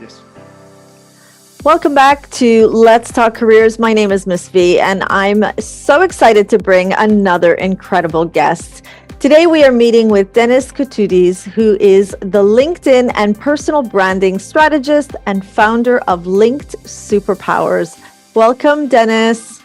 Yes. Welcome back to Let's Talk Careers. My name is Miss V, and I'm so excited to bring another incredible guest. Today, we are meeting with Dennis Koutoudis, who is the LinkedIn and personal branding strategist and founder of Linked Superpowers. Welcome, Dennis.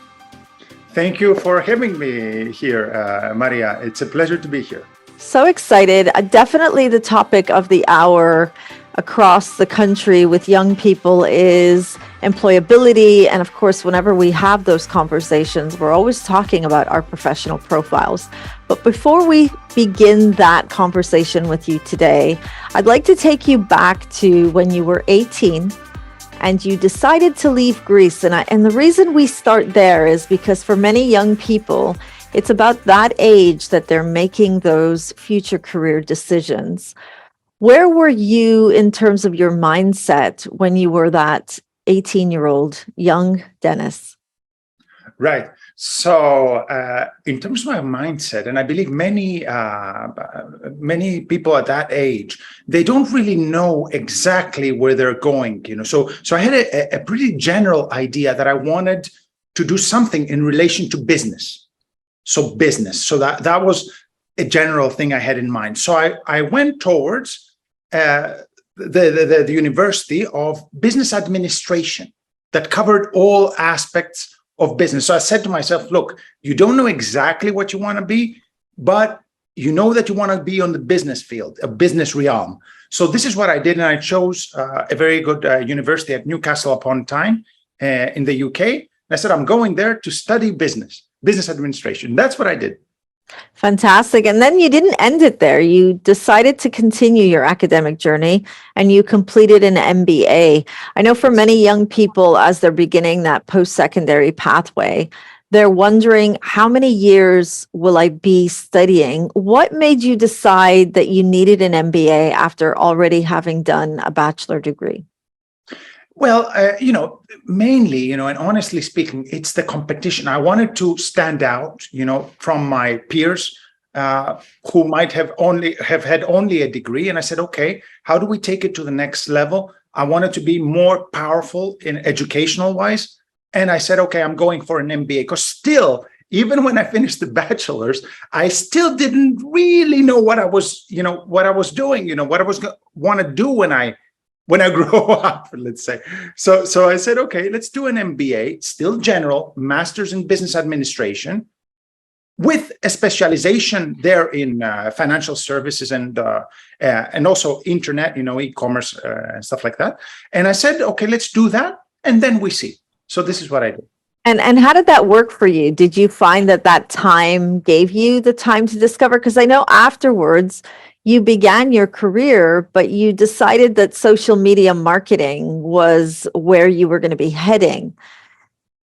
Thank you for having me here, Maria. It's a pleasure to be here. So excited. Definitely the topic of the hour across the country with young people is employability. And of course, whenever we have those conversations, we're always talking about our professional profiles. But before we begin that conversation with you today, I'd like to take you back to when you were 18 and you decided to leave Greece. And the reason we start there is because for many young people, it's about that age that they're making those future career decisions. Where were you in terms of your mindset when you were that 18-year-old young Dennis? Right. So in terms of my mindset, and I believe many people at that age, they don't really know exactly where they're going. So I had a pretty general idea that I wanted to do something in relation to business. So business. So that was a general thing I had in mind. So I went towards the University of Business Administration that covered all aspects of business. So I said to myself, look, you don't know exactly what you want to be, but you know that you want to be on the business field, a business realm. So this is what I did. And I chose a very good university at Newcastle upon Tyne in the UK. And I said, I'm going there to study business administration. That's what I did. Fantastic. And then you didn't end it there. You decided to continue your academic journey and you completed an MBA. I know for many young people, as they're beginning that post-secondary pathway, they're wondering, how many years will I be studying? What made you decide that you needed an MBA after already having done a bachelor degree? Well, mainly, and honestly speaking, it's the competition. I wanted to stand out, from my peers who might have had only a degree. And I said, okay, how do we take it to the next level? I wanted to be more powerful in educational wise. And I said, okay, I'm going for an MBA because still, even when I finished the bachelor's, I still didn't really know what I was, what I was doing, what I was want to do when I grow up, let's say. So I said, okay, let's do an MBA, still general, master's in business administration, with a specialization there in financial services and also internet, e-commerce and stuff like that. And I said, okay, let's do that, and then we see. So this is what I did. And how did that work for you? Did you find that time gave you the time to discover? Because I know afterwards, you began your career, but you decided that social media marketing was where you were going to be heading.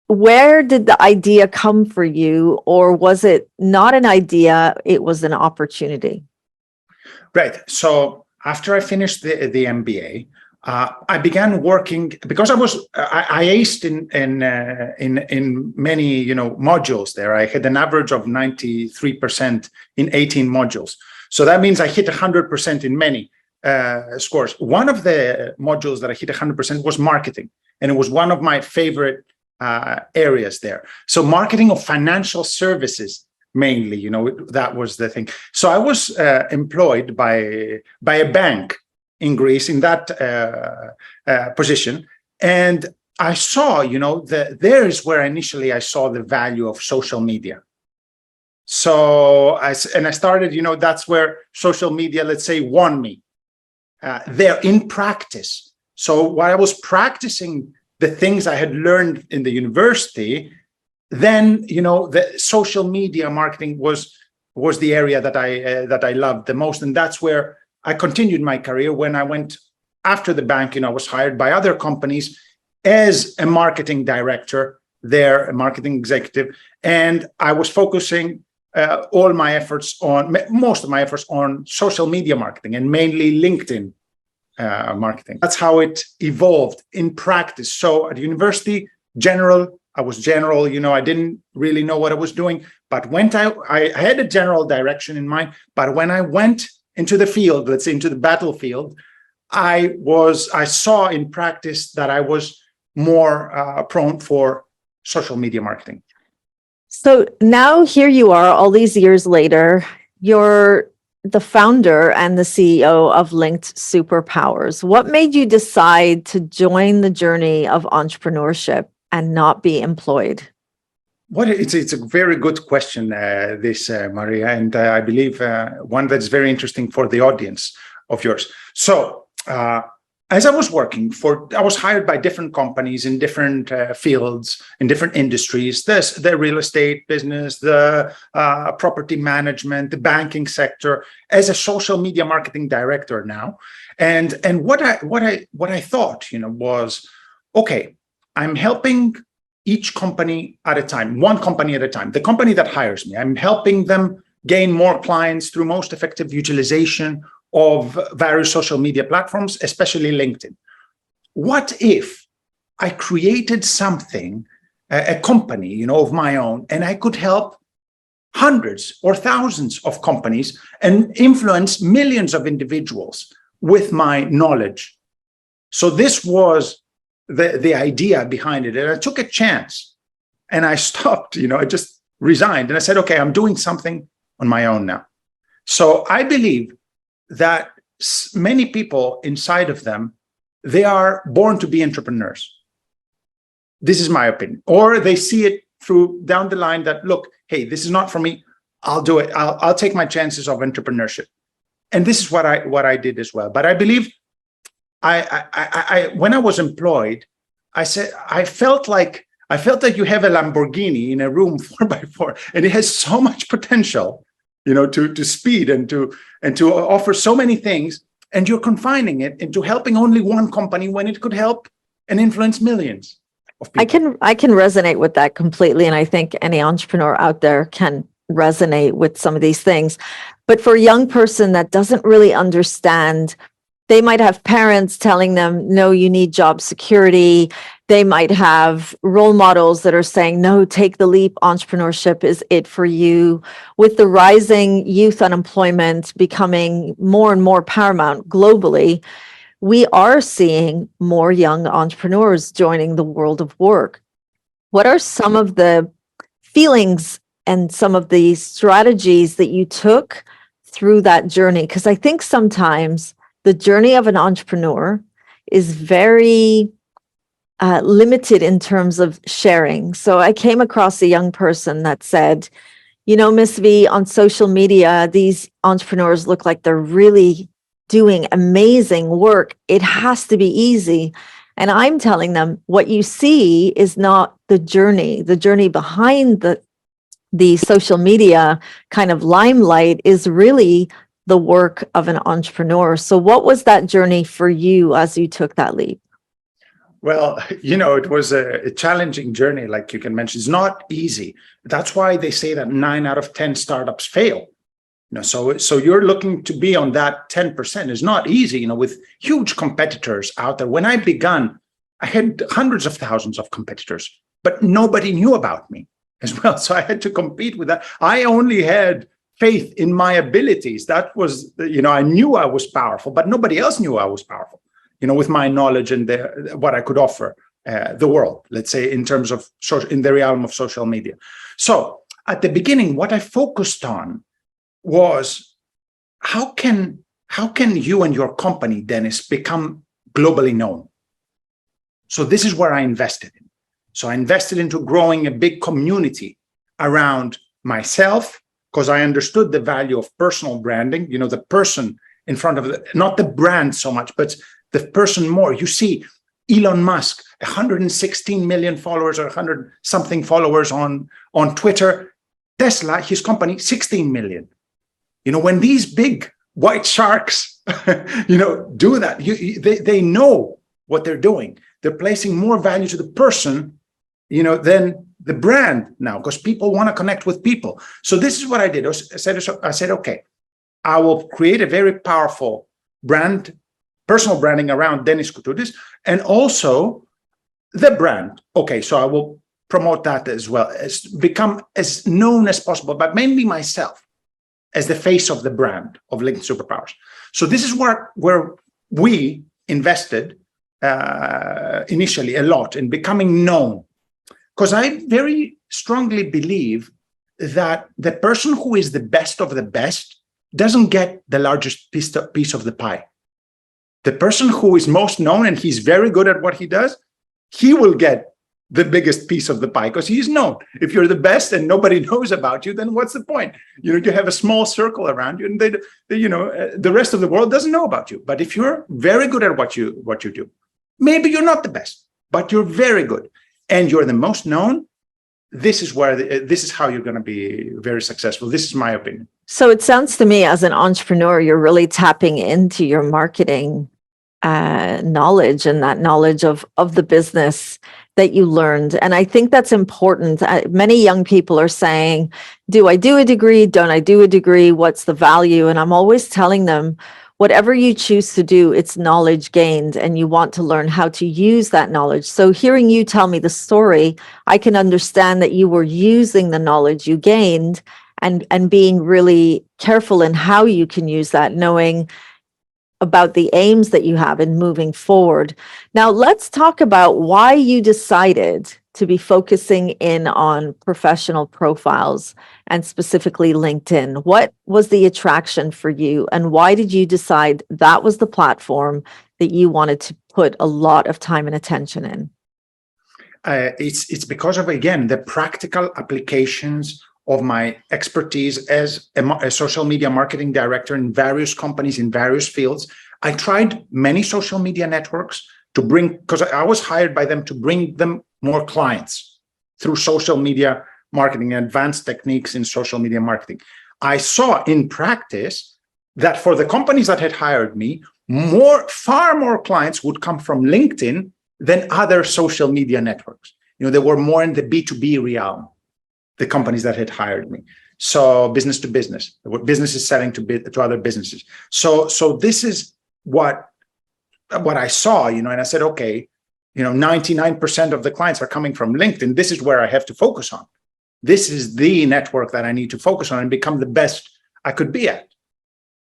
Where did the idea come for you, or was it not an idea, it was an opportunity? Right. So after I finished the MBA, I began working because I aced in many modules there. I had an average of 93% in 18 modules. So that means I hit 100% in many scores. One of the modules that I hit 100% was marketing, and it was one of my favorite areas there. So marketing of financial services mainly, that was the thing. So I was employed by a bank in Greece in that position, and I saw, there is where initially I saw the value of social media. So I started, that's where social media, let's say, won me there in practice. So while I was practicing the things I had learned in the university, then, the social media marketing was the area that I loved the most. And that's where I continued my career. When I went after the bank, I was hired by other companies as a marketing director there, a marketing executive. And I was focusing most of my efforts on social media marketing and mainly LinkedIn marketing. That's how it evolved in practice. So at university, I was general, I didn't really know what I was doing, but I had a general direction in mind. But when I went into the field, let's say into the battlefield, I saw in practice that I was more prone for social media marketing. So now here you are, all these years later, you're the founder and the CEO of Linked Superpowers. What made you decide to join the journey of entrepreneurship and not be employed? It's a very good question, Maria, and I believe one that's very interesting for the audience of yours. So, as I was I was hired by different companies in different fields, in different industries, the real estate business, the property management, the banking sector, as a social media marketing director now. And what I thought, was, okay, I'm helping each company at a time, one company at a time. The company that hires me, I'm helping them gain more clients through most effective utilization of various social media platforms, especially LinkedIn. What if I created something, a company, of my own, and I could help hundreds or thousands of companies and influence millions of individuals with my knowledge? So this was the idea behind it. And I took a chance and I stopped, I just resigned and I said, okay, I'm doing something on my own now. So I believe that many people inside of them, they are born to be entrepreneurs. This is my opinion. Or they see it through down the line that, look, hey, this is not for me. I'll do it. I'll take my chances of entrepreneurship. And this is what I did as well. But I believe I when I was employed, I felt like you have a Lamborghini in a room 4x4, and it has so much potential, to speed and to offer so many things, and you're confining it into helping only one company when it could help and influence millions of people. I can resonate with that completely, and I think any entrepreneur out there can resonate with some of these things. But for a young person that doesn't really understand, they might have parents telling them, no, you need job security. They might have role models that are saying, no, take the leap. Entrepreneurship is it for you. With the rising youth unemployment becoming more and more paramount globally, we are seeing more young entrepreneurs joining the world of work. What are some of the feelings and some of the strategies that you took through that journey? Because I think sometimes the journey of an entrepreneur is very limited in terms of sharing. So I came across a young person that said, Miss V, on social media, these entrepreneurs look like they're really doing amazing work. It has to be easy. And I'm telling them, what you see is not the journey. The journey behind the social media kind of limelight is really the work of an entrepreneur. So what was that journey for you as you took that leap? Well, it was a challenging journey, like you can mention. It's not easy. That's why they say that 9 out of 10 startups fail. So you're looking to be on that 10%. It's not easy, with huge competitors out there. When I began, I had hundreds of thousands of competitors, but nobody knew about me as well. So I had to compete with that. I only had faith in my abilities. That was, I knew I was powerful, but nobody else knew I was powerful, with my knowledge and what I could offer the world, let's say, in terms of in the realm of social media. So at the beginning, what I focused on was how can you and your company, Dennis, become globally known? So this is where I invested in. So I invested into growing a big community around myself, because I understood the value of personal branding, the person in front of not the brand so much, but the person more. You see, Elon Musk, 116 million followers or 100 something followers on Twitter. Tesla, his company, 16 million. When these big white sharks, do that, they know what they're doing. They're placing more value to the person, than the brand now, because people want to connect with people. So this is what I did. I said, okay, I will create a very powerful brand, personal branding around Dennis Koutoudis, and also the brand. Okay, so I will promote that as well, as become as known as possible, but mainly myself as the face of the brand of Linked Superpowers. So this is where we invested initially a lot in becoming known, because I very strongly believe that the person who is the best of the best doesn't get the largest piece of the pie. The person who is most known and he's very good at what he does, he will get the biggest piece of the pie because he's known. If you're the best and nobody knows about you, then what's the point? You have a small circle around you, and the rest of the world doesn't know about you. But if you're very good at what you do, maybe you're not the best, but you're very good, and you're the most known. This is how you're going to be very successful. This is my opinion. So it sounds to me, as an entrepreneur, you're really tapping into your marketing knowledge and that knowledge of the business that you learned. And I think that's important. Many young people are saying, do I do a degree? Don't I do a degree? What's the value? And I'm always telling them, whatever you choose to do, it's knowledge gained, and you want to learn how to use that knowledge. So hearing you tell me the story, I can understand that you were using the knowledge you gained and being really careful in how you can use that, knowing about the aims that you have in moving forward. Now, let's talk about why you decided to be focusing in on professional profiles and specifically LinkedIn. What was the attraction for you, and why did you decide that was the platform that you wanted to put a lot of time and attention in? It's because of, again, the practical applications of my expertise as a social media marketing director in various companies in various fields. I tried many social media networks because I was hired by them to bring them more clients through social media marketing, advanced techniques in social media marketing. I saw in practice that for the companies that had hired me, far more clients would come from LinkedIn than other social media networks. They were more in the B2B realm, the companies that had hired me. So business to business, businesses selling to other businesses. So this is what I saw, and I said, okay, 99% of the clients are coming from LinkedIn. This is where I have to focus on. This is the network that I need to focus on and become the best I could be at.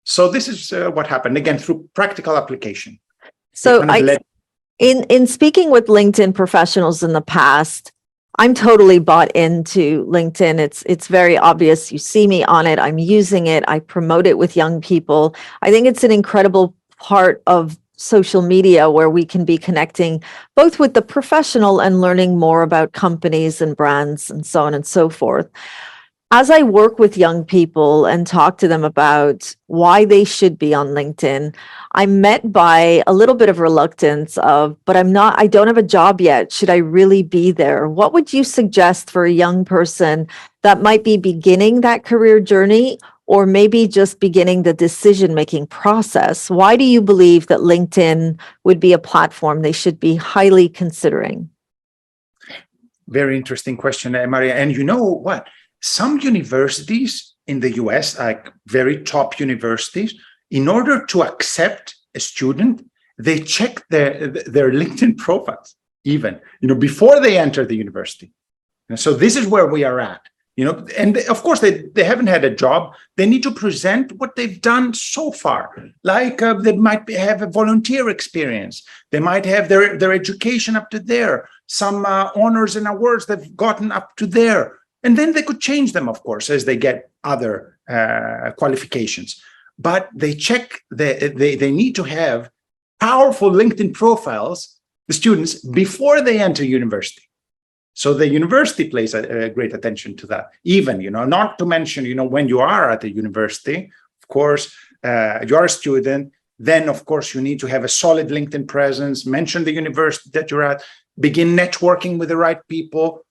So this is what happened, again, through practical application. So in speaking with LinkedIn professionals in the past, I'm totally bought into LinkedIn. It's very obvious. You see me on it. I'm using it. I promote it with young people. I think it's an incredible part of social media where we can be connecting both with the professional and learning more about companies and brands and so on and so forth. As I work with young people and talk to them about why they should be on LinkedIn, I'm met by a little bit of reluctance but I don't have a job yet. Should I really be there? What would you suggest for a young person that might be beginning that career journey, or maybe just beginning the decision-making process? Why do you believe that LinkedIn would be a platform they should be highly considering? Very interesting question, Maria. And you know what? Some universities in the US, like very top universities, in order to accept a student, they check their LinkedIn profiles even, before they enter the university. And so this is where we are at, and of course they haven't had a job. They need to present what they've done so far. Like they might have a volunteer experience. They might have their education up to there, some honors and awards they've gotten up to there. And then they could change them, of course, as they get other qualifications. But they check, they need to have powerful LinkedIn profiles, the students, before they enter university. So the university pays a great attention to that. Even, not to mention, when you are at the university, of course, you're a student, then, of course, you need to have a solid LinkedIn presence, mention the university that you're at, begin networking with the right people.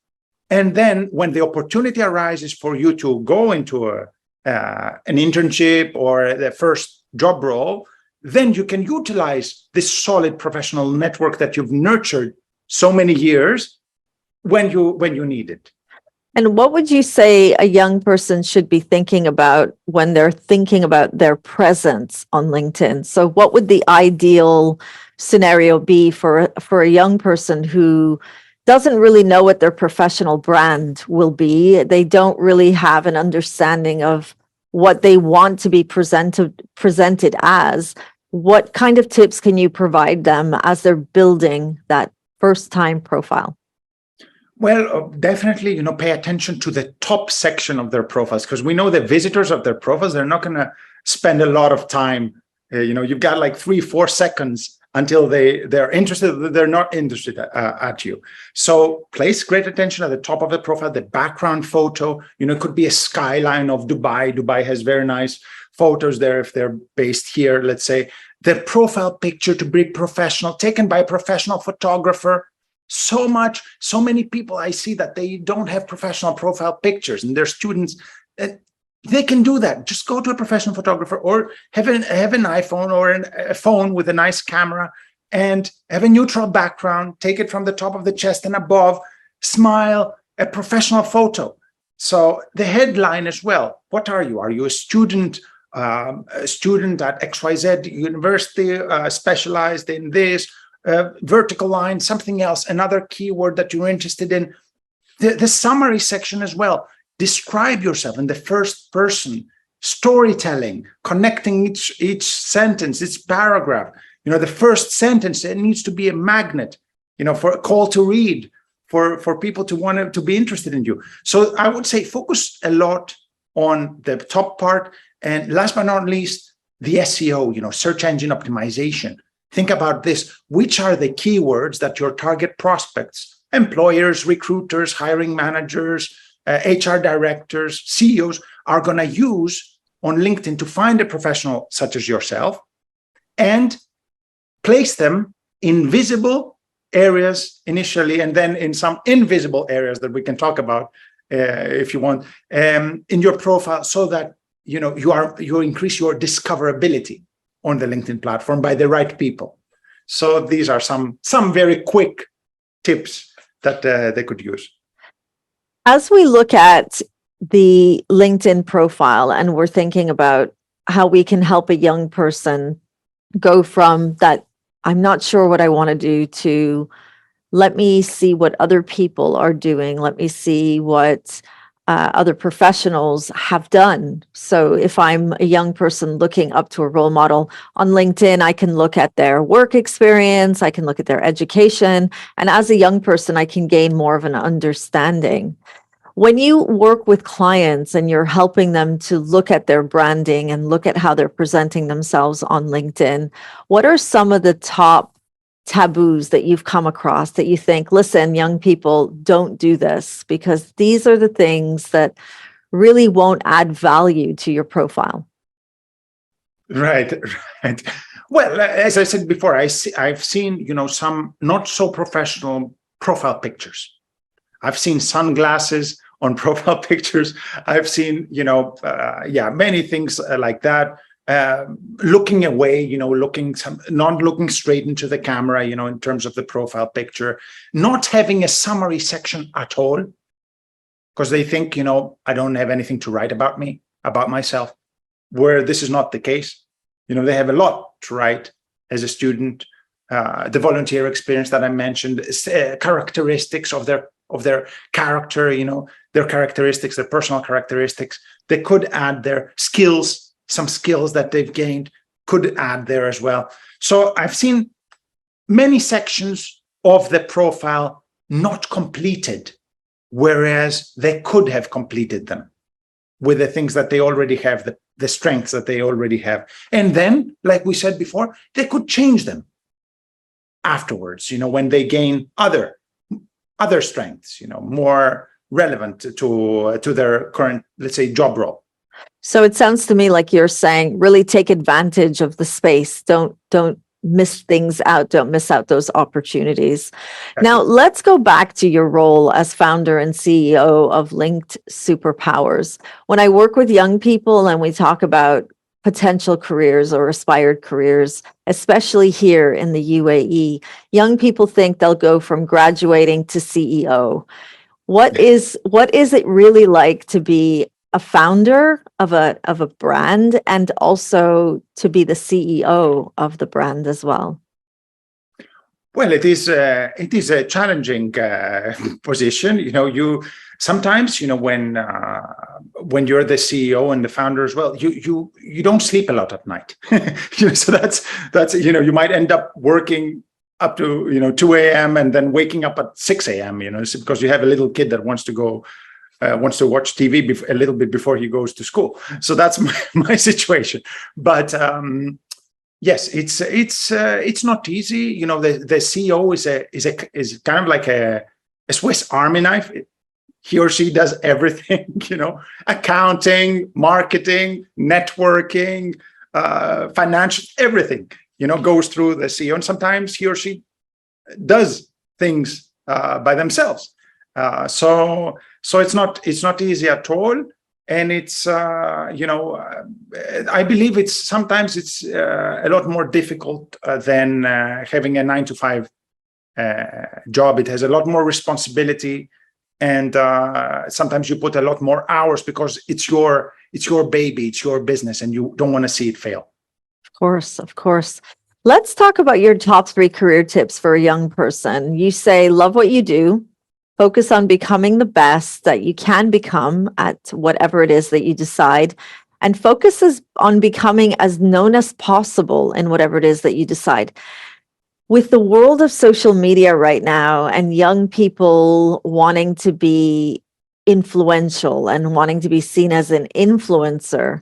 And then when the opportunity arises for you to go into an internship or the first job role, then you can utilize this solid professional network that you've nurtured so many years when you need it. And what would you say a young person should be thinking about when they're thinking about their presence on LinkedIn? So what would the ideal scenario be for a young person who doesn't really know what their professional brand will be? They don't really have an understanding of what they want to be presented as. What kind of tips can you provide them as they're building that first-time profile? Well, definitely, pay attention to the top section of their profiles, because we know the visitors of their profiles, they're not going to spend a lot of time. You've got like 3-4 seconds until they're interested, they're not interested at you. So place great attention at the top of the profile, the background photo. It could be a skyline of Dubai. Dubai has very nice photos there if they're based here, let's say. The profile picture to be professional, taken by a professional photographer. So many people I see that they don't have professional profile pictures, and they're students. They can do that. Just go to a professional photographer, or have an iPhone or a phone with a nice camera, and have a neutral background. Take it from the top of the chest and above. Smile, a professional photo. So the headline as well. What are you? Are you a student? A student at XYZ university, specialized in this? Vertical line, something else, another keyword that you're interested in. The summary section as well. Describe yourself in the first person, storytelling, connecting each sentence, each paragraph. The first sentence, it needs to be a magnet, for a call to read, for people to want to be interested in you. So I would say focus a lot on the top part. And last but not least, the SEO, search engine optimization. Think about this. Which are the keywords that your target prospects, employers, recruiters, hiring managers, HR directors, CEOs are going to use on LinkedIn to find a professional such as yourself, and place them in visible areas initially, and then in some invisible areas that we can talk about if you want, in your profile, so that you increase your discoverability on the LinkedIn platform by the right people. So these are some very quick tips that they could use. As we look at the LinkedIn profile and we're thinking about how we can help a young person go from that, I'm not sure what I want to do, to let me see what other people are doing. Let me see what other professionals have done. So if I'm a young person looking up to a role model on LinkedIn, I can look at their work experience, I can look at their education, and as a young person, I can gain more of an understanding. When you work with clients and you're helping them to look at their branding and look at how they're presenting themselves on LinkedIn, what are some of the top taboos that you've come across that you think, listen, young people, don't do this, because these are the things that really won't add value to your profile? Right. Well, as I said before, I've seen, some not so professional profile pictures. I've seen sunglasses on profile pictures. I've seen, many things like that. Looking away, not looking straight into the camera, in terms of the profile picture, not having a summary section at all, because they think, I don't have anything to write about myself, where this is not the case. They have a lot to write as a student, the volunteer experience that I mentioned, characteristics of their character, their characteristics, their personal characteristics. They could add their skills. Some skills that they've gained could add there as well. So I've seen many sections of the profile not completed, whereas they could have completed them with the things that they already have, the strengths that they already have. And then, like we said before, they could change them afterwards, when they gain other strengths, more relevant to their current, let's say, job role. So it sounds to me like you're saying, really take advantage of the space. Don't miss things out. Don't miss out those opportunities. Now, let's go back to your role as founder and CEO of Linked Superpowers. When I work with young people and we talk about potential careers or aspired careers, especially here in the UAE, young people think they'll go from graduating to CEO. What is it really like to be a founder of a brand, and also to be the CEO of the brand as well? Well, it is a challenging position. You sometimes, when you're the CEO and the founder as well, you don't sleep a lot at night. So that's you might end up working up to 2 a.m. and then waking up at 6 a.m. Because you have a little kid that wants to watch TV a little bit before he goes to school. So that's my situation. But yes, it's not easy. The CEO is kind of like a Swiss Army knife. He or she does everything. Accounting, marketing, networking, financial, everything. Goes through the CEO, and sometimes he or she does things by themselves. So it's not easy at all. And it's, I believe sometimes it's a lot more difficult than having a 9-to-5 job. It has a lot more responsibility, and sometimes you put a lot more hours because it's your baby, it's your business, and you don't want to see it fail. Of course. Let's talk about your top 3 career tips for a young person. You say, love what you do. Focus on becoming the best that you can become at whatever it is that you decide, and focuses on becoming as known as possible in whatever it is that you decide. With the world of social media right now and young people wanting to be influential and wanting to be seen as an influencer,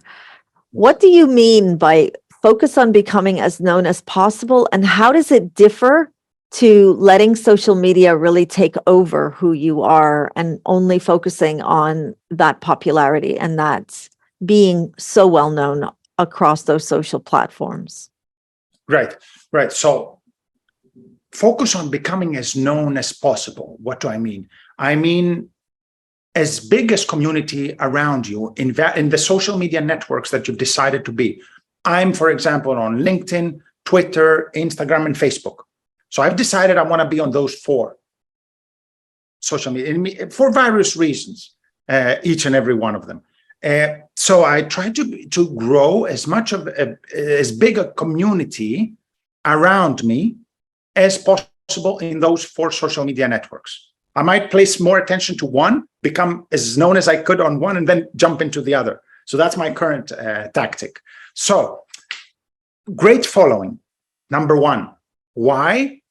what do you mean by focus on becoming as known as possible, and how does it differ to letting social media really take over who you are and only focusing on that popularity and that being so well known across those social platforms? Right. So focus on becoming as known as possible. What do I mean? I mean, as big as community around you in the social media networks that you've decided to be. I'm, for example, on LinkedIn, Twitter, Instagram, and Facebook. So I've decided I want to be on those 4 social media for various reasons, each and every one of them. So I try to grow as big a community around me as possible in those 4 social media networks. I might place more attention to one, become as known as I could on one, and then jump into the other. So that's my current tactic. So great following, number 1. Why?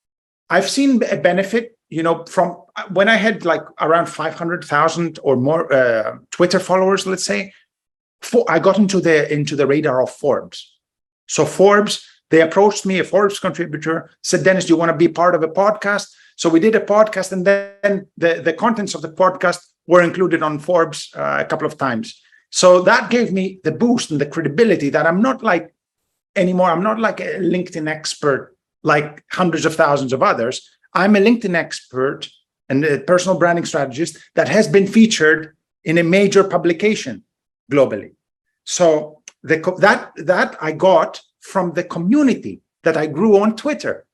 I've seen a benefit, from when I had like around 500,000 or more Twitter followers, let's say. I got into the radar of Forbes. So Forbes, they approached me, a Forbes contributor, said, Dennis, do you want to be part of a podcast? So we did a podcast, and then the contents of the podcast were included on Forbes a couple of times. So that gave me the boost and the credibility that I'm not like anymore. I'm not like a LinkedIn expert like hundreds of thousands of others. I'm a LinkedIn expert and a personal branding strategist that has been featured in a major publication globally. So that I got from the community that I grew on Twitter.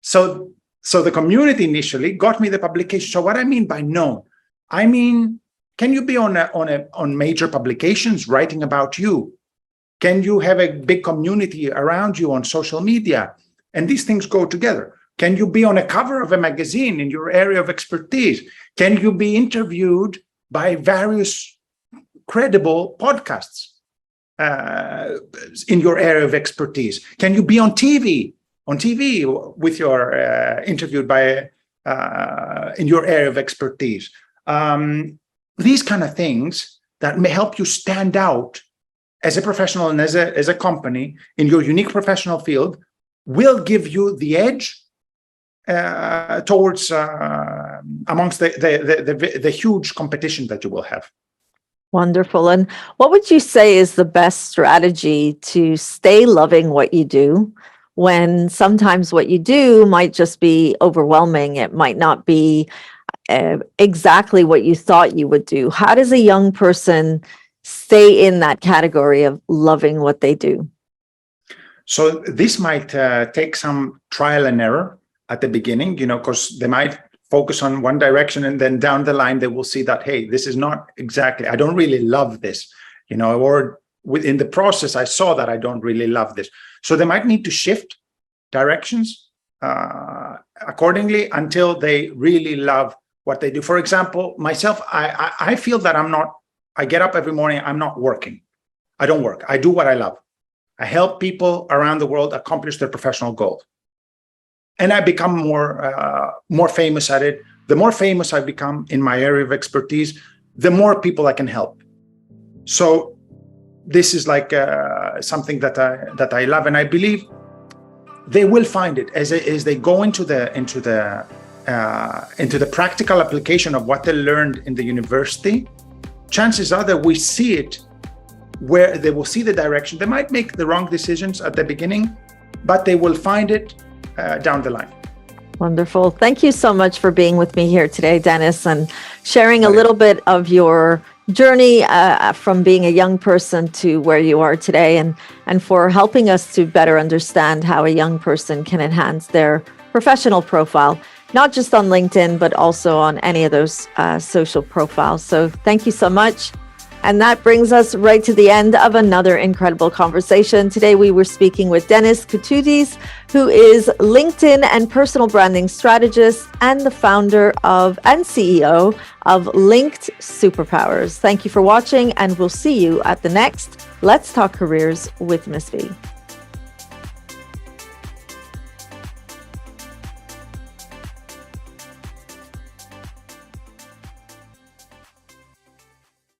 So the community initially got me the publication. So what I mean by known, I mean, can you be on major publications writing about you? Can you have a big community around you on social media? And these things go together. Can you be on a cover of a magazine in your area of expertise? Can you be interviewed by various credible podcasts in your area of expertise? Can you be on TV with your interviewed by in your area of expertise? These kind of things that may help you stand out as a professional and as a company in your unique professional field will give you the edge towards amongst the huge competition that you will have. Wonderful. And what would you say is the best strategy to stay loving what you do when sometimes what you do might just be overwhelming? It might not be exactly what you thought you would do. How does a young person stay in that category of loving what they do? So this might take some trial and error at the beginning, because they might focus on one direction and then down the line they will see that, hey, this is not exactly, I don't really love this, or within the process I saw that I don't really love this. So they might need to shift directions accordingly until they really love what they do. For example, myself, I feel that I get up every morning, I'm not working. I don't work. I do what I love. I help people around the world accomplish their professional goals. And I become more famous at it. The more famous I become in my area of expertise, the more people I can help. So this is like something that I love, and I believe they will find it as they go into the practical application of what they learned in the university. Chances are that we see it where they will see the direction. They might make the wrong decisions at the beginning, but they will find it down the line. Wonderful. Thank you so much for being with me here today, Dennis, and sharing a little bit of your journey from being a young person to where you are today, and for helping us to better understand how a young person can enhance their professional profile, not just on LinkedIn, but also on any of those social profiles. So thank you so much. And that brings us right to the end of another incredible conversation. Today, we were speaking with Dennis Koutoudis, who is LinkedIn and personal branding strategist and the founder and CEO of Linked Superpowers. Thank you for watching, and we'll see you at the next Let's Talk Careers with Miss V.